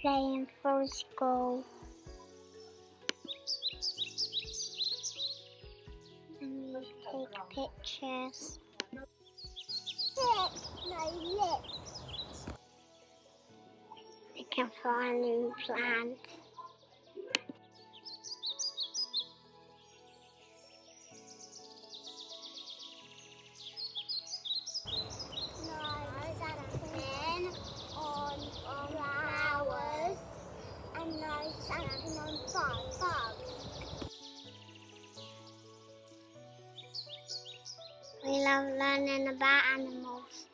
playing for school. And you take pictures. You can find new plants. We love learning about animals.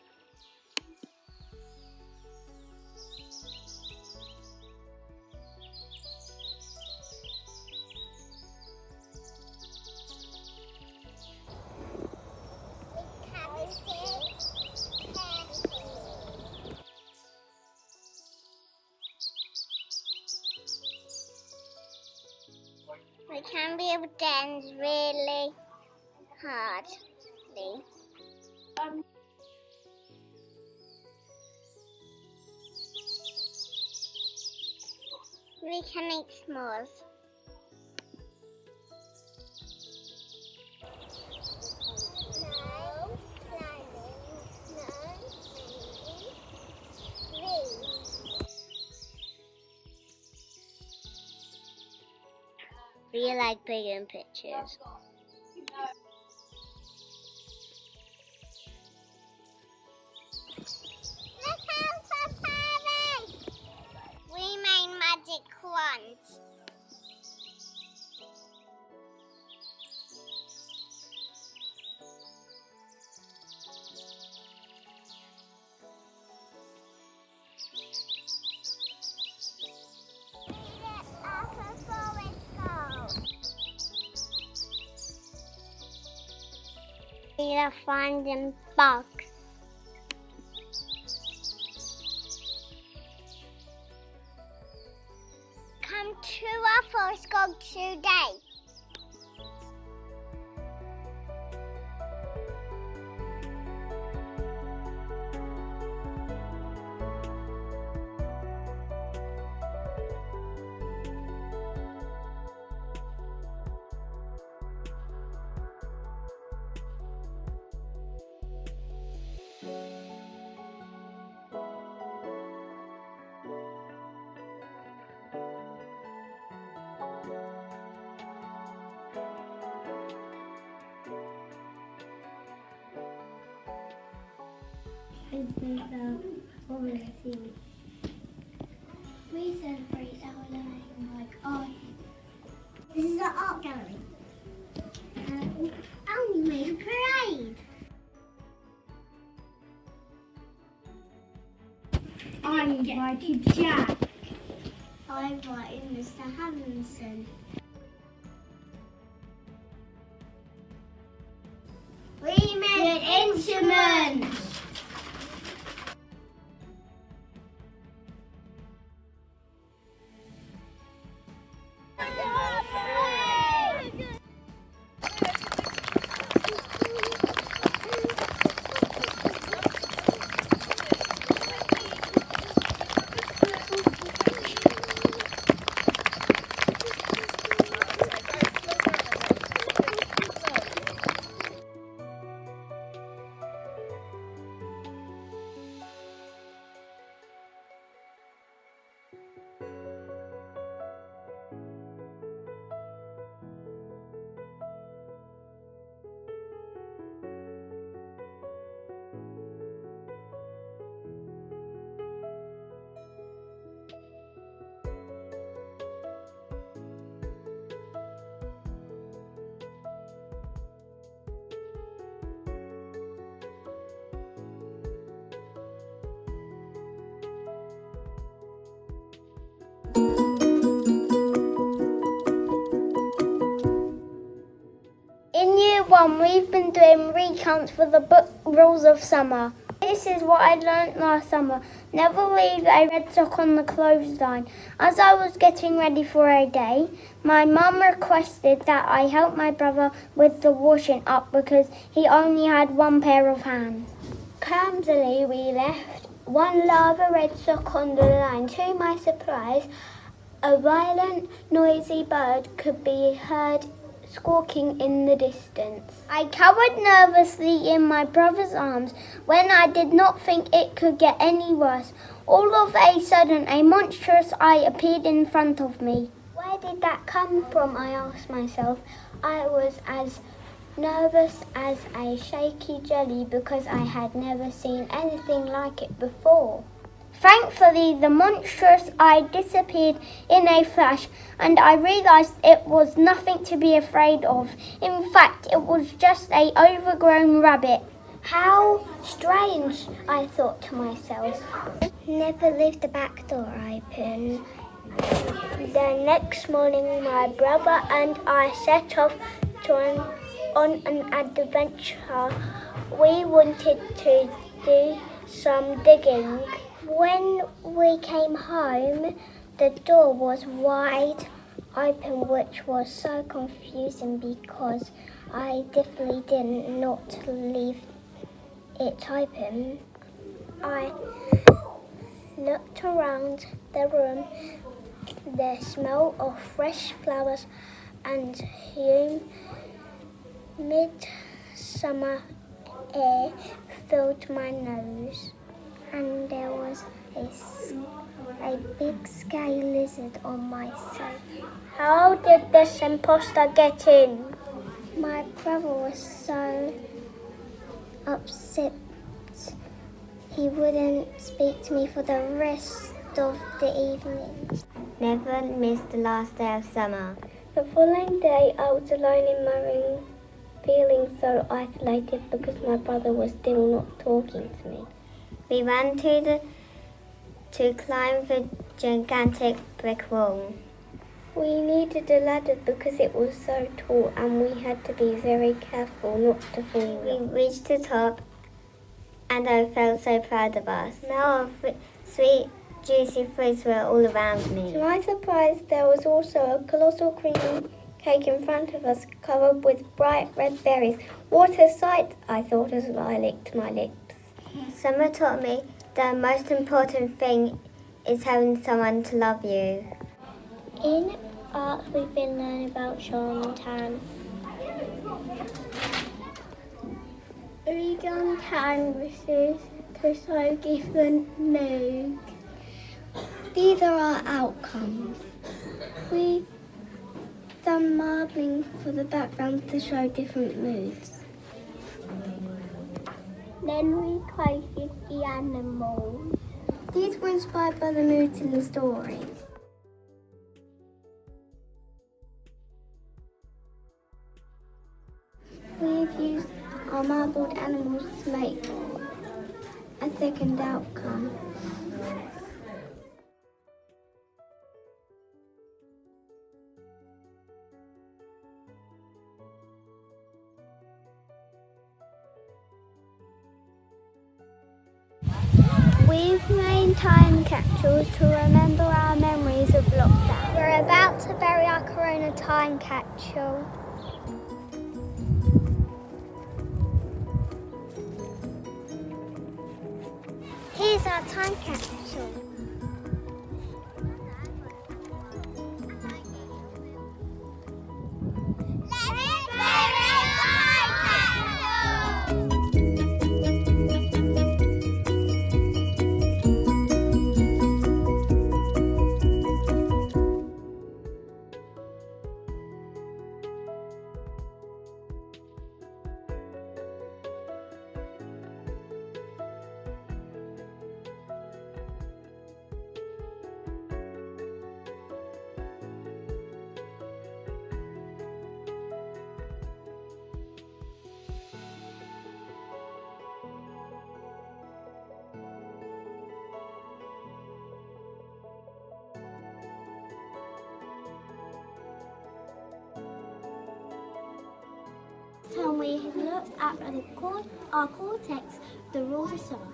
We can be able to dance really hardly. We can eat s'mores. No climbing, no hanging, We like taking pictures. Look out for parents! We made magic wands. We are finding bugs. Come to our forest garden today. This is Oracy. We celebrate our learning like art. This is an art gallery. And we made a parade. I invited Jack. I invited Mr. Hamilton. We made instruments. In year one, we've been doing recounts for the book Rules of Summer. This is what I learnt last summer. Never leave a red sock on the clothesline. As I was getting ready for a day, my mum requested that I help my brother with the washing up because he only had one pair of hands. Clumsily, we left one lava red sock on the line. To my surprise, a violent, noisy bird could be heard squawking in the distance. I cowered nervously in my brother's arms when I did not think it could get any worse. All of a sudden, a monstrous eye appeared in front of me. Where did that come from? I asked myself. I was as nervous as a shaky jelly because I had never seen anything like it before. Thankfully, the monstrous eye disappeared in a flash, and I realised it was nothing to be afraid of. In fact, it was just an overgrown rabbit. How strange, I thought to myself. Never leave the back door open. The next morning, my brother and I set off on an adventure. We wanted to do some digging. When we came home, the door was wide open, which was so confusing because I definitely did not leave it open. I looked around the room. The smell of fresh flowers and midsummer air filled my nose, and there was a big sky lizard on my sofa. How did this imposter get in? My brother was so upset he wouldn't speak to me for the rest of the evening. Never miss the last day of summer. The following day, I was alone in my room, feeling so isolated because my brother was still not talking to me. We ran to climb the gigantic brick wall. We needed a ladder because it was so tall, and we had to be very careful not to fall. We reached the top, and I felt so proud of us. Smell of sweet, juicy fruits were all around me. To my surprise, there was also a colossal cream cake in front of us, covered with bright red berries. What a sight, I thought as I licked my lips. Summer taught me the most important thing is having someone to love you. In art, we've been learning about Sean and Tan. We've done canvases to show different moods. These are our outcomes. We've done marbling for the background to show different moods. Then we created the animals. These were inspired by the moods in the story. We've used our marbled animals to make a second outcome. We've made time capsules to remember our memories of lockdown. We're about to bury our Corona time capsule. Here's our time capsule. So we have looked at our cortex, the rules of summer.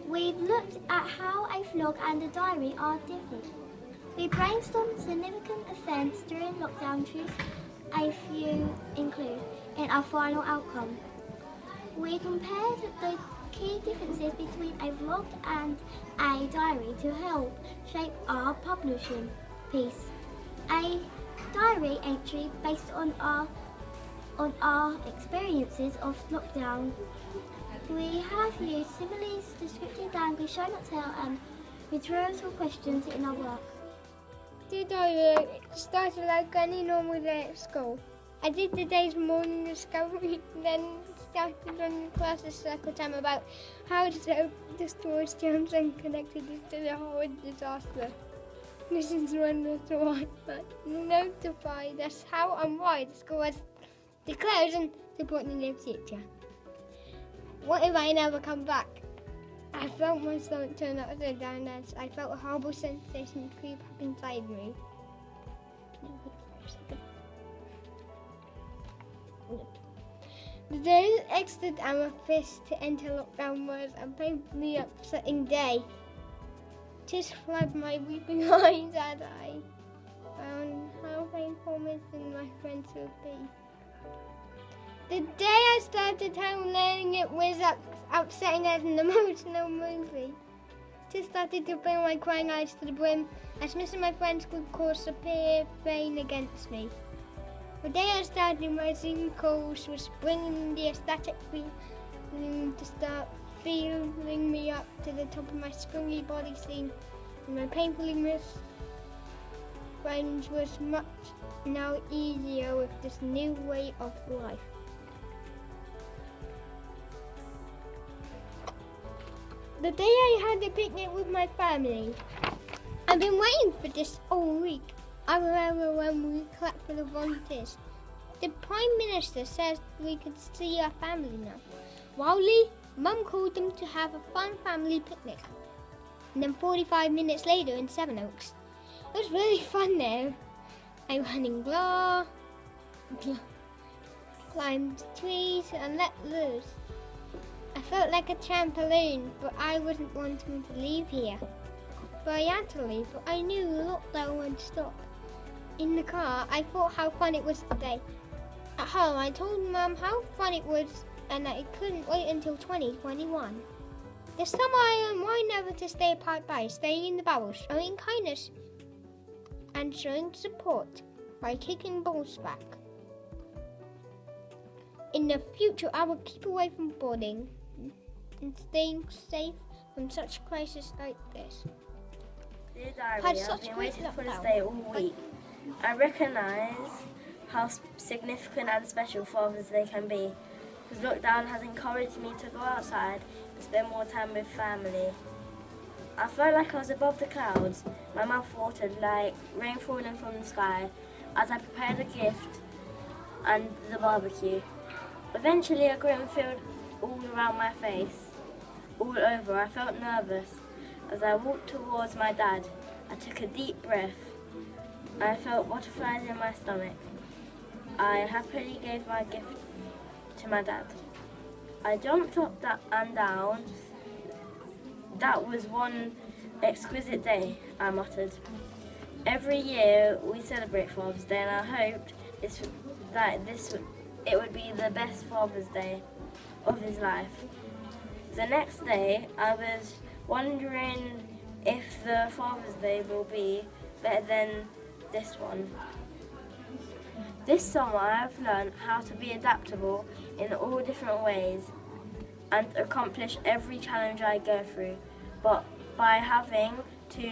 We've looked at how a vlog and a diary are different. We brainstormed significant events during lockdown, choose a few include in our final outcome. We compared the key differences between a vlog and a diary to help shape our publishing piece. A diary entry based on our experiences of lockdown. We have used similes, descriptive language, show not tell, and rhetorical questions in our work. The diary started like any normal day at school. I did the day's morning discovery, then started on classes cycle time about how to destroy germs and connected it to the whole disaster. This is when the one that notified us how and why the school was declared and supporting the future. What if I never come back? I felt my stomach turn upside down as I felt a horrible sensation creep up inside me. The day that exited amethyst to enter lockdown was a painfully upsetting day. Tears flooded my weeping eyes as I found how painful missing my friends would be. The day I started home learning it was upsetting as an emotional movie. Tears started to bring my crying eyes to the brim as missing my friends could cause severe pain against me. The day I started my Zoom calls was bringing the ecstatic feeling to start feeling me up to the top of my springy body scene, and my painfully missed friends was much now easier with this new way of life. The day I had a picnic with my family. I've been waiting for this all week. I remember when we clapped for the volunteers. The Prime Minister says we could see our family now. Wildly, Mum called them to have a fun family picnic. And then 45 minutes later in Sevenoaks. It was really fun there. I ran in climbed trees and let loose. I felt like a trampoline, but I wasn't wanting to leave here. But I had to leave, but I knew the lockdown would stop. In the car, I thought how fun it was today. At home, I told Mum how fun it was and that it couldn't wait until 2021. This summer, I learned why never to stay apart by staying in the bubble, showing kindness and showing support by kicking balls back. In the future, I will keep away from boarding and staying safe from such crises like this. Dear Diary, I've been waiting for this day all week. I recognise how significant and special Father's Day can be, because lockdown has encouraged me to go outside and spend more time with family. I felt like I was above the clouds. My mouth watered like rain falling from the sky as I prepared the gift and the barbecue. Eventually a grin filled all around my face, all over. I felt nervous. As I walked towards my dad, I took a deep breath. I felt butterflies in my stomach. I happily gave my gift to my dad. I jumped up and down. That was one exquisite day, I muttered. Every year we celebrate Father's Day, and I hoped it would be the best Father's Day of his life. The next day, I was wondering if the Father's Day will be better than this one. This summer, I've learned how to be adaptable in all different ways and accomplish every challenge I go through, but by having to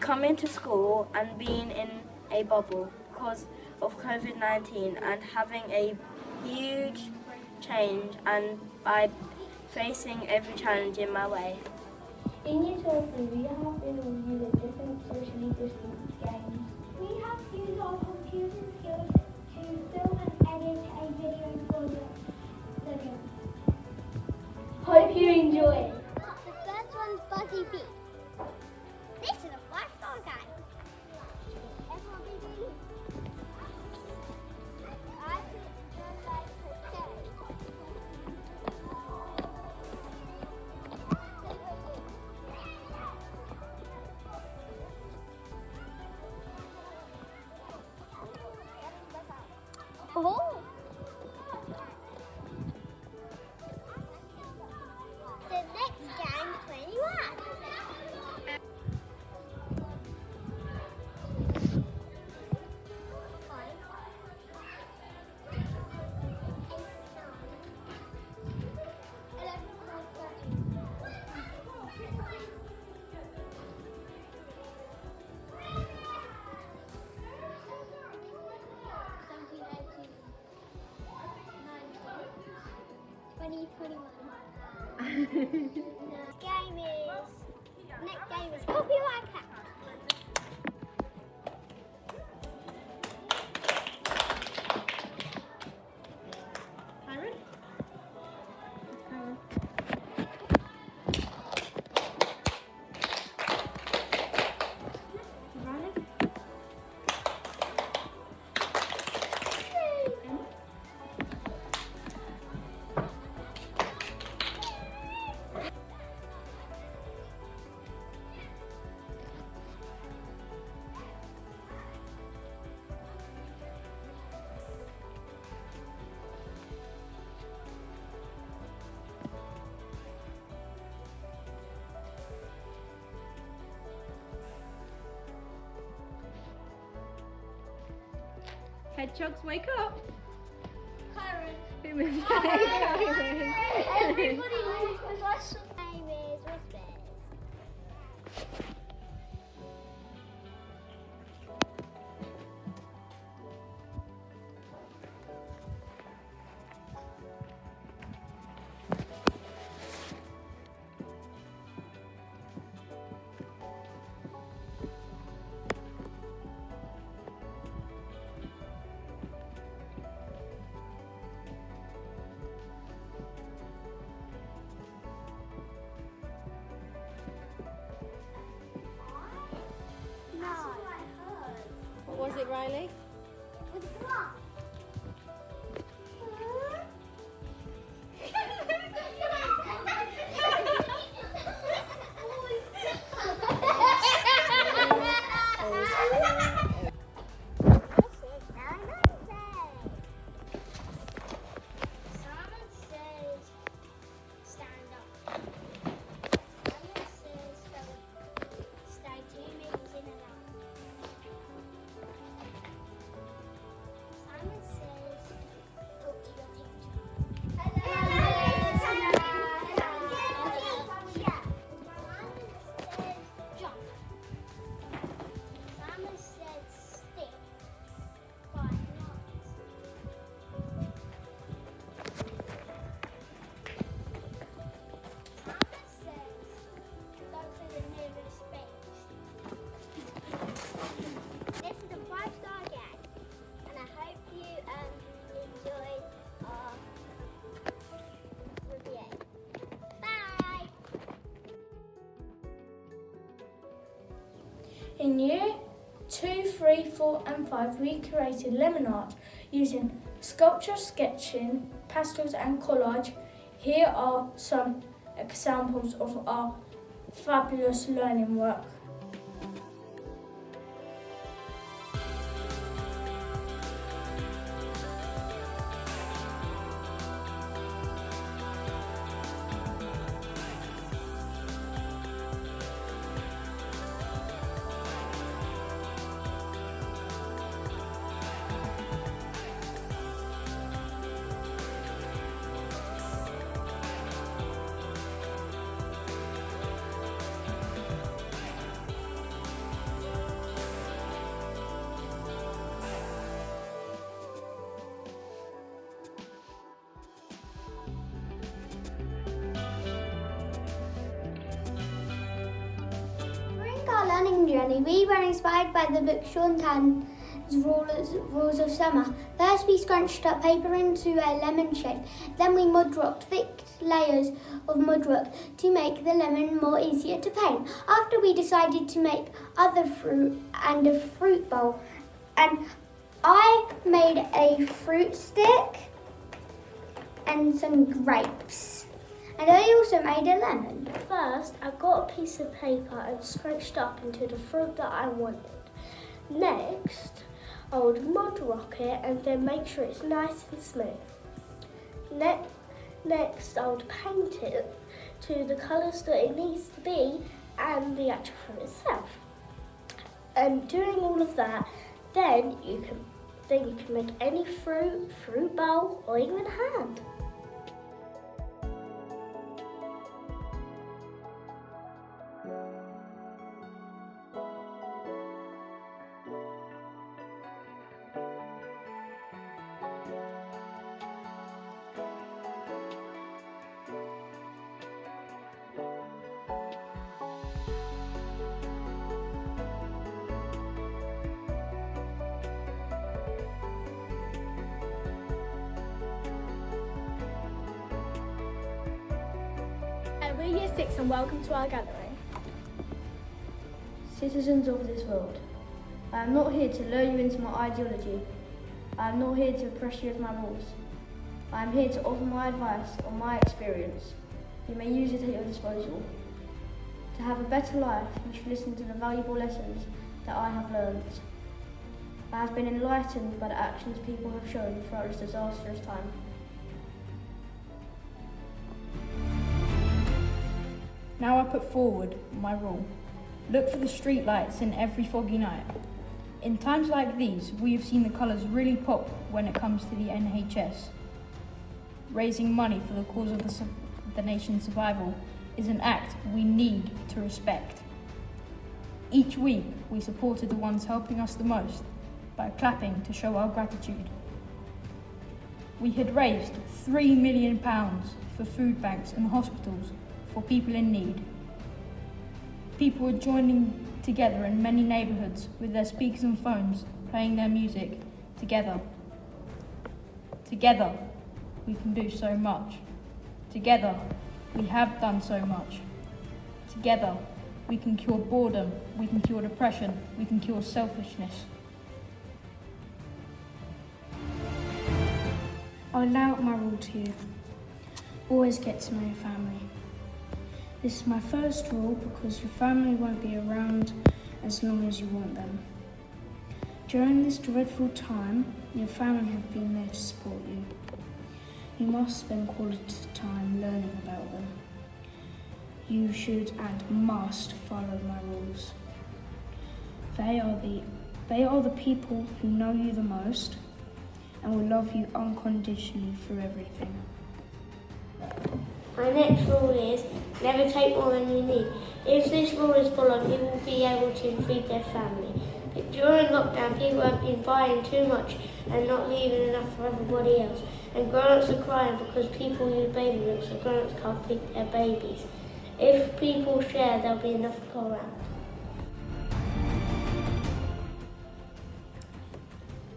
come into school and being in a bubble because of COVID-19 and having a huge change, and by facing every challenge in my way. In Year 12, we have been reviewing different socially distanced games. We have used our computer skills to film and edit a video for the game. Hope you enjoy. The first one's Buzzy Beak. This is a 5-star guy. Everyone be ready. I would like to say. Oh! Next game is copyright cat. Hedgehogs, wake up! Karen. Who was Everybody was us. Iris, what's this? What was it, Riley? In year 2, 3, 4 and 5 we created lemon art using sculpture, sketching, pastels and collage. Here are some examples of our fabulous learning work. Our learning journey, we were inspired by the book Sean Tan's Rules of Summer. First we scrunched up paper into a lemon shape, then we mud rocked thick layers of mud rock to make the lemon more easier to paint. After we decided to make other fruit and a fruit bowl, and I made a fruit stick and some grapes. And I also made a lemon. First, I got a piece of paper and scrunched up into the fruit that I wanted. Next, I would mud rock it and then make sure it's nice and smooth. Next, I would paint it to the colours that it needs to be and the actual fruit itself. And doing all of that, then you can make any fruit bowl or even hand. We're Year 6 and welcome to our gathering. Citizens of this world, I am not here to lure you into my ideology. I am not here to oppress you with my rules. I am here to offer my advice on my experience. You may use it at your disposal. To have a better life, you should listen to the valuable lessons that I have learned. I have been enlightened by the actions people have shown throughout this disastrous time. Now I put forward my rule. Look for the street lights in every foggy night. In times like these, we have seen the colours really pop when it comes to the NHS. Raising money for the cause of the nation's survival is an act we need to respect. Each week, we supported the ones helping us the most by clapping to show our gratitude. We had raised £3 million for food banks and hospitals for people in need. People were joining together in many neighbourhoods with their speakers and phones, playing their music together. Together, we can do so much. Together, we have done so much. Together, we can cure boredom, we can cure depression, we can cure selfishness. I'll lay out my rule to you. Always get to know your family. This is my first rule because your family won't be around as long as you want them. During this dreadful time, your family have been there to support you. You must spend quality time learning about them. You should and must follow my rules. They are the people who know you the most and will love you unconditionally through everything. My next rule is never take more than you need. If this rule is followed, people will be able to feed their family. But during lockdown, people have been buying too much and not leaving enough for everybody else. And grown-ups are crying because people use baby milk, so grown-ups can't feed their babies. If people share, there'll be enough to go around.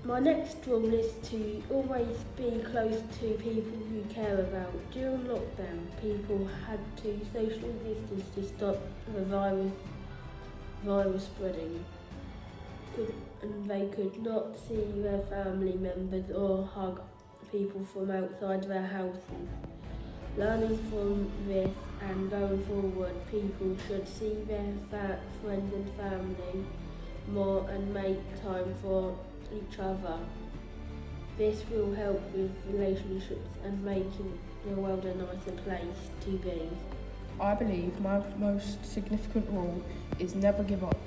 My next rule is to always be close to people you care about. During lockdown, people had to socially distance to stop the virus spreading. And they could not see their family members or hug people from outside their houses. Learning from this and going forward, people should see their friends and family more and make time for each other. This will help with relationships and making the world a nicer place to be. I believe my most significant rule is never give up.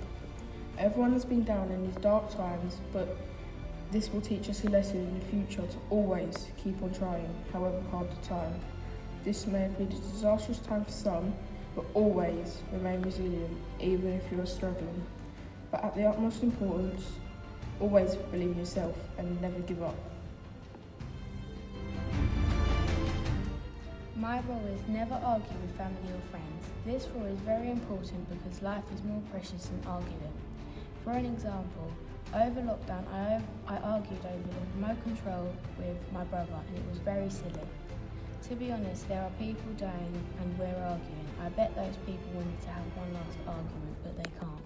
Everyone has been down in these dark times, but this will teach us a lesson in the future to always keep on trying, however hard the time. This may have been a disastrous time for some, but always remain resilient, even if you are struggling. But at the utmost importance, always believe in yourself and never give up. My rule is never argue with family or friends. This rule is very important because life is more precious than arguing. For an example, over lockdown I argued over the remote control with my brother and it was very silly. To be honest, there are people dying and we're arguing. I bet those people wanted to have one last argument, but they can't.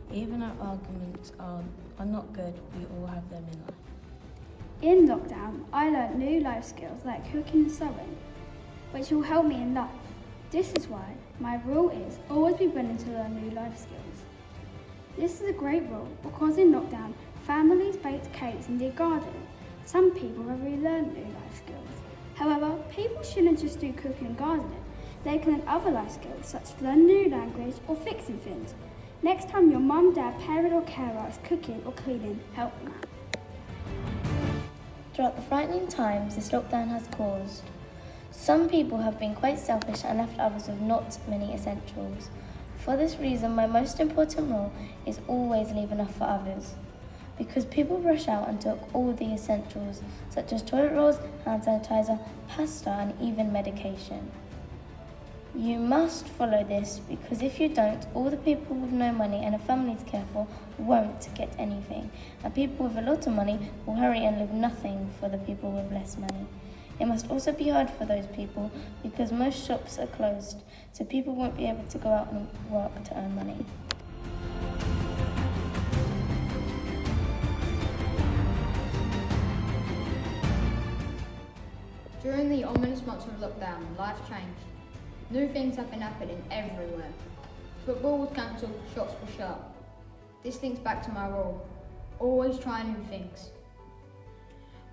Even our arguments are not good, we all have them in life. In lockdown, I learnt new life skills like cooking and sewing, which will help me in life. This is why my rule is always be willing to learn new life skills. This is a great rule because in lockdown, families baked cakes and did gardening. Some people have already learned new life skills. However, people shouldn't just do cooking and gardening. They can learn other life skills such as learn new language or fixing things. Next time your mum, dad, parent or carer is cooking or cleaning, help them out. Throughout the frightening times this lockdown has caused, some people have been quite selfish and left others with not many essentials. For this reason, my most important rule is always leave enough for others. Because people rush out and took all the essentials, such as toilet rolls, hand sanitizer, pasta and even medication. You must follow this because if you don't, all the people with no money and a family to care for won't get anything. And people with a lot of money will hurry and leave nothing for the people with less money. It must also be hard for those people because most shops are closed, so people won't be able to go out and work to earn money. During the ominous months of lockdown, life changed. New things have been happening everywhere. Football was cancelled, shops were shut. This links back to my rule. Always try new things.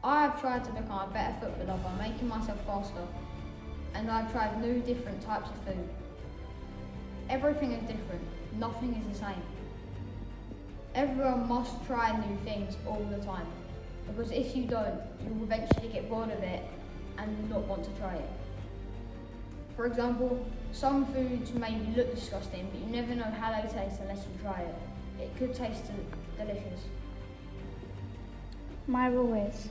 I have tried to become a better footballer by making myself faster, and I've tried new different types of food. Everything is different, nothing is the same. Everyone must try new things all the time, because if you don't, you will eventually get bored of it and not want to try it. For example, some foods maybe look disgusting, but you never know how they taste unless you try it. It could taste delicious. My rule is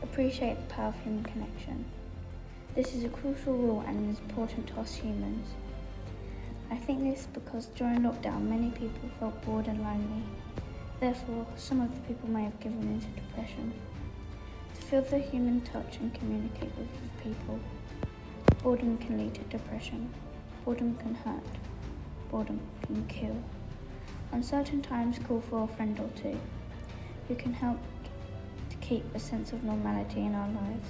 appreciate the power of human connection. This is a crucial rule and is important to us humans. I think this because during lockdown many people felt bored and lonely. Therefore, some of the people may have given into depression. To feel the human touch and communicate with people. Boredom can lead to depression. Boredom can hurt. Boredom can kill. Uncertain times call for a friend or two who can help to keep a sense of normality in our lives,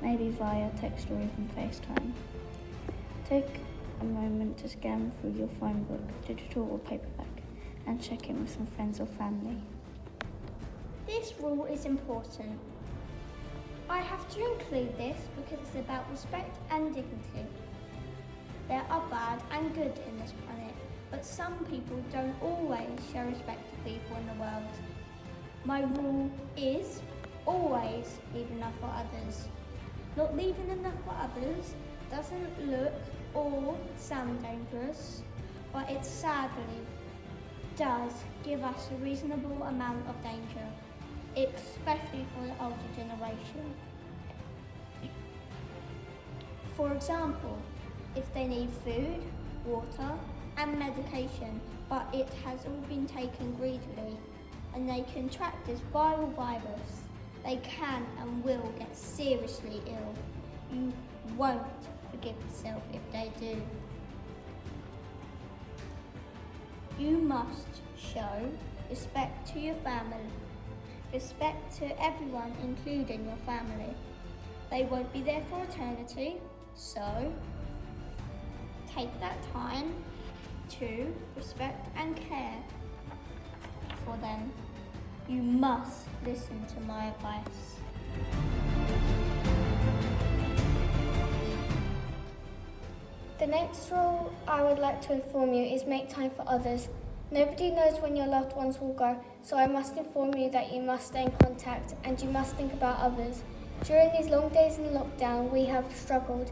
maybe via text or even FaceTime. Take a moment to scan through your phone book, digital or paperback, and check in with some friends or family. This rule is important. I have to include this because it's about respect and dignity. There are bad and good in this planet, but some people don't always show respect to people in the world. My rule is always leave enough for others. Not leaving enough for others doesn't look or sound dangerous, but it sadly does give us a reasonable amount of danger, especially for the older generation. For example, if they need food, water and medication, but it has all been taken greedily and they contract this viral virus, they can and will get seriously ill. You won't forgive yourself if they do. You must show respect to your family, respect to everyone including your family. They won't be there for eternity, so take that time to respect and care for them. You must listen to my advice. The next rule I would like to inform you is make time for others. Nobody knows when your loved ones will go, so I must inform you that you must stay in contact and you must think about others. During these long days in lockdown, we have struggled.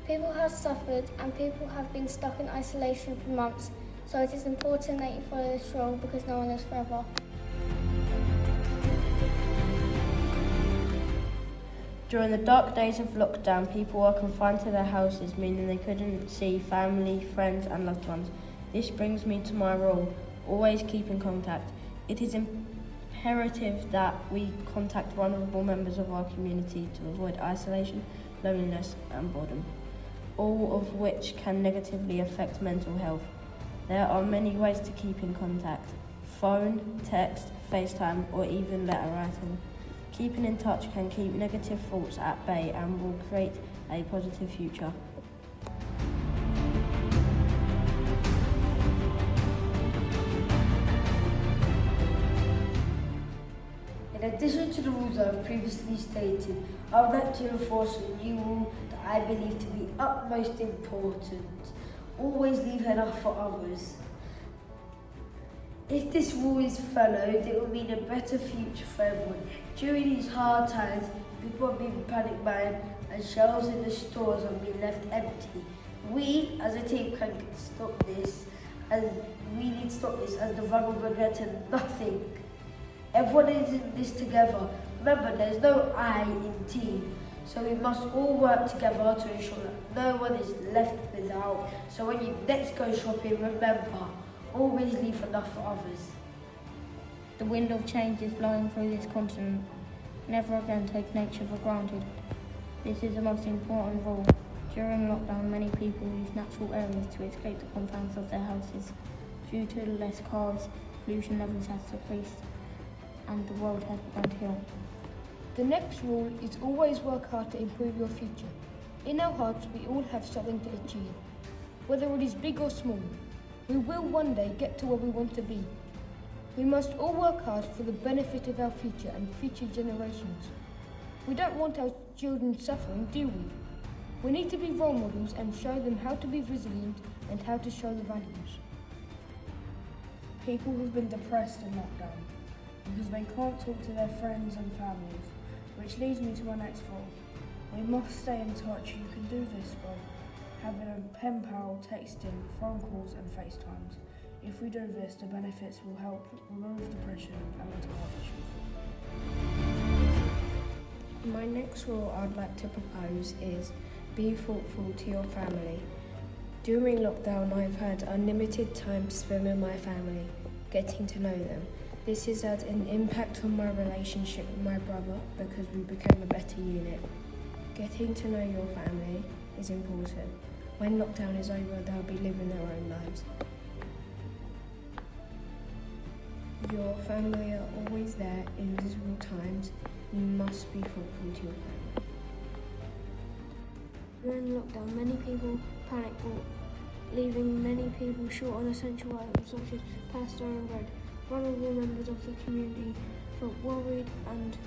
People have suffered and people have been stuck in isolation for months, so it is important that you follow this rule because no one lives forever. During the dark days of lockdown, people were confined to their houses, meaning they couldn't see family, friends and loved ones. This brings me to my rule, always keep in contact. It is imperative that we contact vulnerable members of our community to avoid isolation, loneliness and boredom, all of which can negatively affect mental health. There are many ways to keep in contact: phone, text, FaceTime or even letter writing. Keeping in touch can keep negative thoughts at bay and will create a positive future. In addition to the rules I have previously stated, I would like to enforce a new rule that I believe to be utmost important. Always leave enough for others. If this rule is followed, it will mean a better future for everyone. During these hard times, people have been panic buying and shelves in the stores have been left empty. We, as a team, can stop this, as we need to stop this, as the vulnerable get nothing. Everyone is in this together. Remember, there's no I in team, so we must all work together to ensure that no one is left without. So when you next go shopping, remember, always leave enough for others. The wind of change is blowing through this continent. Never again take nature for granted. This is the most important rule. During lockdown, many people use natural areas to escape the confines of their houses. Due to less cars, pollution levels have decreased and the world has begun to heal. The next rule is always work hard to improve your future. In our hearts, we all have something to achieve. Whether it is big or small, we will one day get to where we want to be. We must all work hard for the benefit of our future and future generations. We don't want our children suffering, do we? We need to be role models and show them how to be resilient and how to show the values. People have been depressed in lockdown because they can't talk to their friends and families, which leads me to my next rule. We must stay in touch. You can do this by having a pen pal, texting, phone calls and FaceTimes. If we do this, the benefits will help remove depression and mental health issues. My next rule I'd like to propose is be thoughtful to your family. During lockdown, I've had unlimited time to spend with my family, getting to know them. This has had an impact on my relationship with my brother because we became a better unit. Getting to know your family is important. When lockdown is over, they'll be living their own lives. Your family are always there in miserable times. You must be thoughtful to your family. During lockdown, many people panic bought, leaving many people short on essential items such as pasta and bread. Vulnerable members of the community felt worried and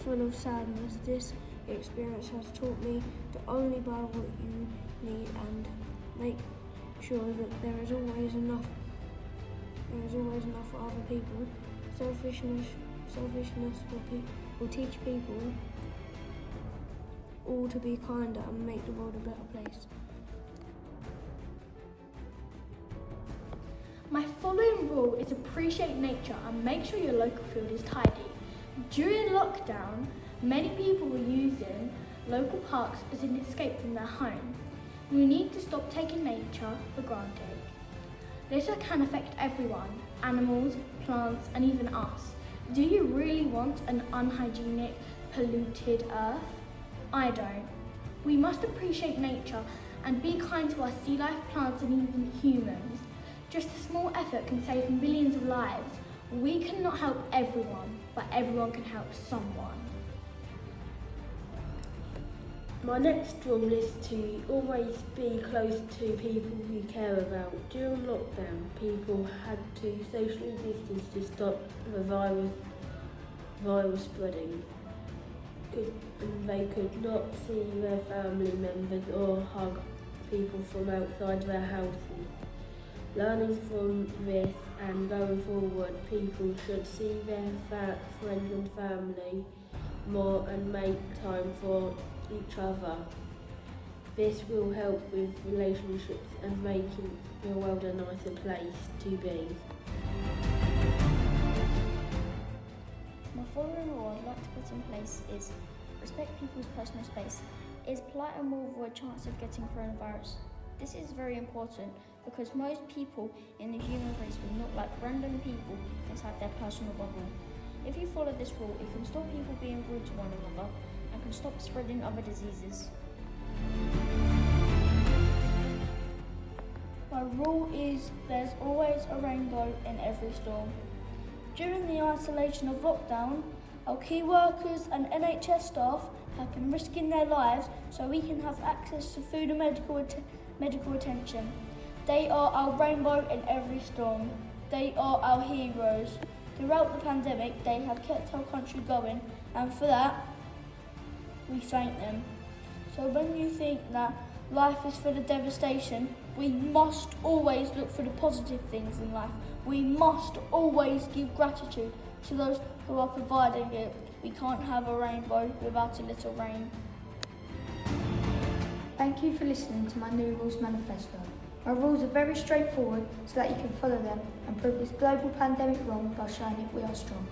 full of sadness. This experience has taught me to only buy what you need and make sure that there is always enough for other people. Selfishness will teach people all to be kinder and make the world a better place. My following rule is appreciate nature and make sure your local field is tidy. During lockdown, many people were using local parks as an escape from their home. We need to stop taking nature for granted. Litter can affect everyone, animals, plants and even us. Do you really want an unhygienic, polluted earth? I don't. We must appreciate nature and be kind to our sea life, plants and even humans. Just a small effort can save millions of lives. We cannot help everyone, but everyone can help someone. My next rule is to always be close to people you care about. During lockdown, people had to socially distance to stop the virus spreading. And they could not see their family members or hug people from outside their houses. Learning from this and going forward, people should see their friends and family more and make time for each other. This will help with relationships and making the world a nicer place to be. My following rule I'd like to put in place is respect people's personal space. It is polite and will avoid chance of getting coronavirus. This is very important because most people in the human race will not like random people inside their personal bubble. If you follow this rule, it can stop people being rude to one another and can stop spreading other diseases. My rule is there's always a rainbow in every storm. During the isolation of lockdown, our key workers and NHS staff have been risking their lives so we can have access to food and medical attention. They are our rainbow in every storm. They are our heroes. Throughout the pandemic, they have kept our country going, and for that, we thank them. So when you think that life is full of devastation, we must always look for the positive things in life. We must always give gratitude to those who are providing it. We can't have a rainbow without a little rain. Thank you for listening to my New Rules Manifesto. My rules are very straightforward so that you can follow them and prove this global pandemic wrong by showing it we are strong.